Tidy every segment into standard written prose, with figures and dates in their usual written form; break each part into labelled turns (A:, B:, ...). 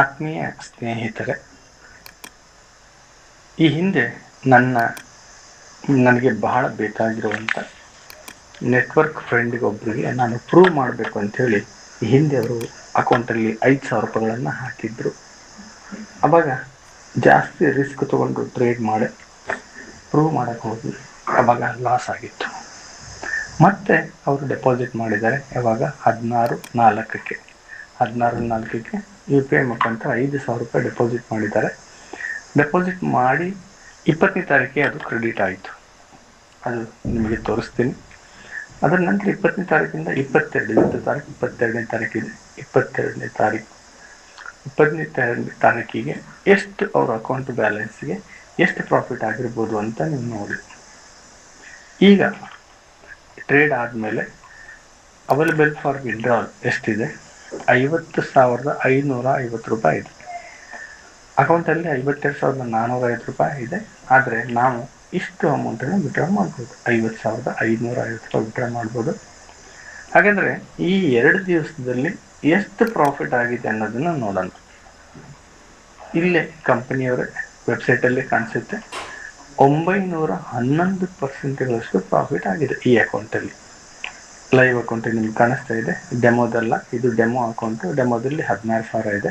A: ಆತ್ಮೀಯ ಸ್ನೇಹಿತರೆ, ಈ ಹಿಂದೆ ನನಗೆ ಬಹಳ ಬೇಕಾಗಿರುವಂಥ ನೆಟ್ವರ್ಕ್ ಫ್ರೆಂಡಿಗೊಬ್ಬರಿಗೆ ನಾನು ಪ್ರೂವ್ ಮಾಡಬೇಕು ಅಂಥೇಳಿ ಈ ಹಿಂದೆ ಅವರು ಅಕೌಂಟಲ್ಲಿ 5,000 ರೂಪಾಯಿಗಳನ್ನು ಹಾಕಿದ್ರು. ಅವಾಗ ಜಾಸ್ತಿ ರಿಸ್ಕ್ ತೊಗೊಂಡು ಟ್ರೇಡ್ ಮಾಡಿ ಪ್ರೂವ್ ಮಾಡೋಕ್ಕೆ ಹೋಗಿ ಅವಾಗ ಲಾಸ್ ಆಗಿತ್ತು. ಮತ್ತೆ ಅವರು ಡೆಪಾಸಿಟ್ ಮಾಡಿದ್ದಾರೆ. ಯಾವಾಗ 16/4ಕ್ಕೆ ಯು ಪಿ ಐ ಮುಖಾಂತರ 5,000 ರೂಪಾಯಿ ಡೆಪಾಸಿಟ್ ಮಾಡಿದ್ದಾರೆ. ಡೆಪಾಸಿಟ್ ಮಾಡಿ 20ನೇ ತಾರೀಕಿಗೆ ಅದು ಕ್ರೆಡಿಟ್ ಆಯಿತು. ಅದು ನಿಮಗೆ ತೋರಿಸ್ತೀನಿ. ಅದರ ನಂತರ 20ನೇ ತಾರೀಕಿಂದ 22 ತಾರೀಕು 22ನೇ ತಾರೀಕಿದೆ. 22ನೇ ತಾರೀಕಿಗೆ ಎಷ್ಟು ಅವ್ರ ಅಕೌಂಟ್ ಬ್ಯಾಲೆನ್ಸ್ಗೆ ಎಷ್ಟು ಪ್ರಾಫಿಟ್ ಆಗಿರ್ಬೋದು ಅಂತ ನೀವು ನೋಡಿ. ಈಗ ಟ್ರೇಡ್ ಆದಮೇಲೆ ಅವೈಲೇಬಲ್ ಫಾರ್ ವಿಡ್ರಾಲ್ ಎಷ್ಟಿದೆ? 50,550 ರೂಪಾಯಿ ಇದೆ. ಅಕೌಂಟಲ್ಲಿ 52,405 ರೂಪಾಯಿ ಇದೆ. ಆದರೆ ನಾವು ಇಷ್ಟು ಅಮೌಂಟನ್ನು ವಿಡ್ರಾ ಮಾಡ್ಬೋದು. 50,550 ರೂಪಾಯಿ ವಿಡ್ರಾ ಮಾಡ್ಬೋದು. ಹಾಗಾದರೆ ಈ 2 ದಿವಸದಲ್ಲಿ ಎಷ್ಟು ಪ್ರಾಫಿಟ್ ಆಗಿದೆ ಅನ್ನೋದನ್ನು ನೋಡೋಣ. ಇಲ್ಲೇ ಕಂಪನಿಯವರ ವೆಬ್ಸೈಟಲ್ಲಿ ಕಾಣಿಸುತ್ತೆ. 911% ಪ್ರಾಫಿಟ್ ಆಗಿದೆ ಈ ಅಕೌಂಟಲ್ಲಿ. ಲೈವ್ ಅಕೌಂಟ್ ನಿಮ್ಗೆ ಕಾಣಿಸ್ತಾ ಇದೆ, ಡೆಮೋದಲ್ಲ. ಇದು ಡೆಮೋ ಅಕೌಂಟು. ಡೆಮೋದಲ್ಲಿ 16,000 ಇದೆ.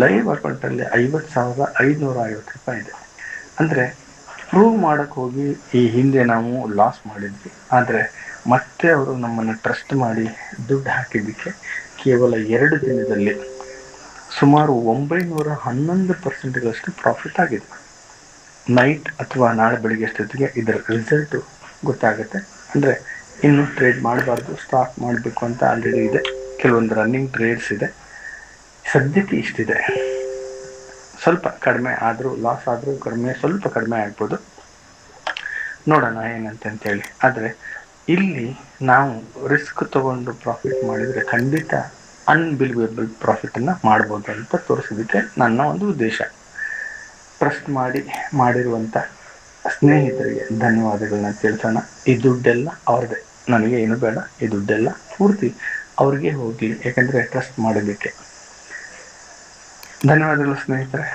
A: ಲೈವ್ ಅಕೌಂಟಲ್ಲಿ 50,550 ರೂಪಾಯಿ ಇದೆ. ಅಂದರೆ ಪ್ರೂವ್ ಮಾಡೋಕ್ಕೆ ಹೋಗಿ ಈ ಹಿಂದೆ ನಾವು ಲಾಸ್ ಮಾಡಿದ್ವಿ. ಆದರೆ ಮತ್ತೆ ಅವರು ನಮ್ಮನ್ನು ಟ್ರಸ್ಟ್ ಮಾಡಿ ದುಡ್ಡು ಹಾಕಿದ್ದಕ್ಕೆ ಕೇವಲ 2 ದಿನದಲ್ಲಿ ಸುಮಾರು 911% ಪ್ರಾಫಿಟ್ ಆಗಿದೆ. ನೈಟ್ ಅಥವಾ ನಾಳೆ ಬೆಳಿಗ್ಗೆ ಅಷ್ಟೊತ್ತಿಗೆ ಇದರ ರಿಸಲ್ಟು ಗೊತ್ತಾಗುತ್ತೆ. ಅಂದರೆ ಇನ್ನು ಟ್ರೇಡ್ ಮಾಡಬಾರ್ದು, ಸ್ಟಾರ್ಟ್ ಮಾಡಬೇಕು ಅಂತ ಆಲ್ರೆಡಿ ಇದೆ. ಕೆಲವೊಂದು ರನ್ನಿಂಗ್ ಟ್ರೇಡ್ಸ್ ಇದೆ. ಸದ್ಯಕ್ಕೆ ಇಷ್ಟಿದೆ. ಸ್ವಲ್ಪ ಕಡಿಮೆ ಆದರೂ, ಲಾಸ್ ಆದರೂ ಸ್ವಲ್ಪ ಕಡಿಮೆ ಆಗ್ಬೋದು. ನೋಡೋಣ ಏನಂತೇಳಿ. ಆದರೆ ಇಲ್ಲಿ ನಾವು ರಿಸ್ಕ್ ತಗೊಂಡು ಪ್ರಾಫಿಟ್ ಮಾಡಿದರೆ ಖಂಡಿತ ಅನ್ಬಿಲಿವೇಬಲ್ ಪ್ರಾಫಿಟನ್ನು ಮಾಡ್ಬೋದು ಅಂತ ತೋರಿಸೋದಕ್ಕೆ ನನ್ನ ಒಂದು ಉದ್ದೇಶ. ಟ್ರಸ್ಟ್ ಮಾಡಿರುವಂಥ ಸ್ನೇಹಿತರಿಗೆ ಧನ್ಯವಾದಗಳನ್ನ ತಿಳಿಸೋಣ. ಈ ದುಡ್ಡೆಲ್ಲ ಅವ್ರದ್ದೇ, ನನಗೆ ಏನು ಬೇಡ. ಈ ದುಡ್ಡೆಲ್ಲ ಪೂರ್ತಿ ಅವ್ರಿಗೆ ಹೋಗಲಿ, ಯಾಕಂದರೆ ಟ್ರಸ್ಟ್ ಮಾಡೋದಕ್ಕೆ. ಧನ್ಯವಾದಗಳು ಸ್ನೇಹಿತರೆ.